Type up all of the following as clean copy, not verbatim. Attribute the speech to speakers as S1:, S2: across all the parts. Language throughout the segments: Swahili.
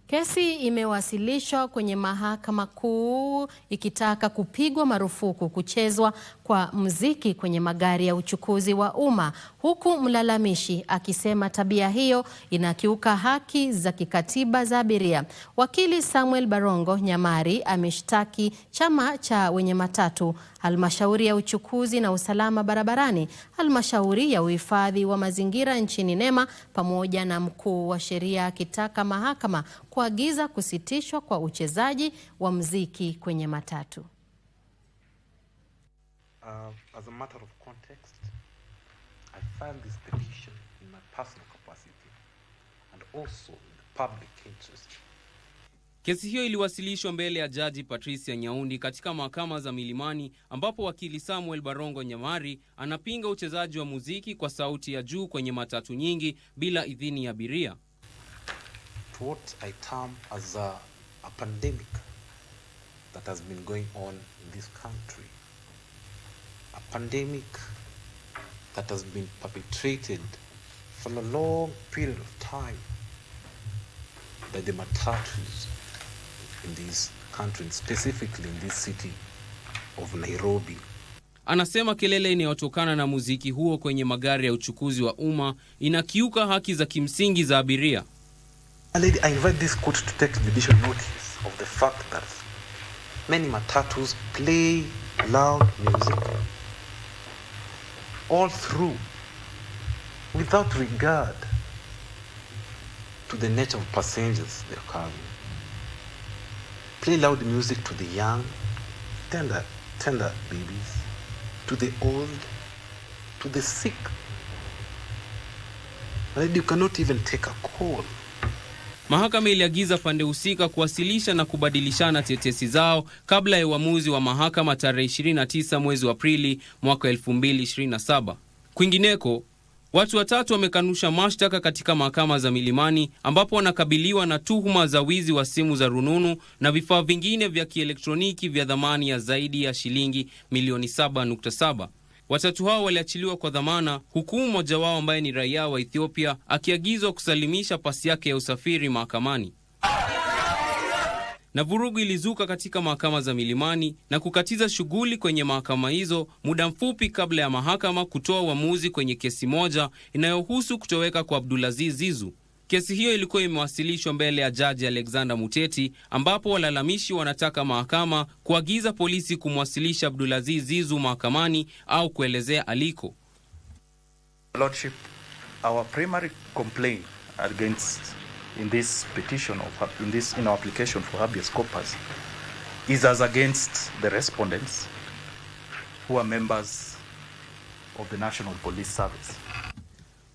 S1: Kesi imewasilishwa kwenye Mahakama Kuu ikitaka kupigwa marufuku kuchezwa kwa muziki kwenye magari ya uchukuzi wa umma, huku mlalamishi akisema tabia hiyo inakiuka haki za kikatiba za abiria. Wakili Samuel Barongo Nyamari ameshtaki chama cha wenye matatu, halmashauri ya uchukuzi na usalama barabarani, halmashauri ya uhifadhi wa mazingira nchini NEMA pamoja na mkuu wa sheria akitaka mahakama kuagiza kusitishwa kwa uchezaji wa muziki kwenye matatu.
S2: As a matter of context, I filed this petition in my personal capacity and also in the public interest.
S3: Kesi hiyo iliwasilishwa mbele ya Jaji Patricia Nyaundi katika mahakama za Milimani, ambapo wakili Samuel Barongo Nyamari anapinga uchezaji wa muziki kwa sauti ya juu kwenye matatu nyingi bila idhini ya abiria.
S2: What I term as a pandemic that has been going on in this country. A pandemic that has been perpetrated for a long period of time by the matatus in this country, specifically in this city of Nairobi.
S3: Anasema kelele inayotokana na muziki huo kwenye magari ya uchukuzi wa umma inakiuka haki za kimsingi za abiria.
S2: I invite this court to take judicial notice of the fact that many matatus play loud music all through without regard to the nature of passengers they're carrying. Play loud music to the young, tender babies, to the old, to the sick. And you cannot even take a call.
S3: Mahakama iliagiza pande husika kuwasilisha na kubadilishana tetesi zao kabla ya uamuzi wa mahakama tarehe 29 mwezi wa Aprili mwaka 2027. Kwingineko, watu watatu wamekanusha mashtaka katika mahakama za Milimani, ambapo wanakabiliwa na tuhuma za wizi wa simu za rununu na vifaa vingine vya kielektroniki vya dhamani ya zaidi ya shilingi milioni 7.7. Watatu hao waliachiliwa kwa dhamana, huku mmoja wao ambaye ni raia wa Ethiopia akiagizwa kusalimisha pasi yake ya usafiri mahakamani. Na vurugu ilizuka katika mahakama za Milimani na kukatiza shughuli kwenye mahakama hizo muda mfupi kabla ya mahakama kutoa uamuzi kwenye kesi moja inayohusu kutoweka kwa Abdulaziz Zizu. Kesi hiyo ilikuwa imewasilishwa mbele ya Jaji Alexander Muteti, ambapo walalamishi wanataka mahakama kuagiza polisi kumwasilisha Abdulaziz Zizu mahakamani au kuelezea aliko.
S4: Lordship, our primary complaint against in this petition in our application for habeas corpus is as against the respondents who are members of the National Police Service.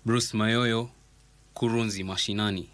S3: Bruce Mayoyo, Kurunzi Mashinani.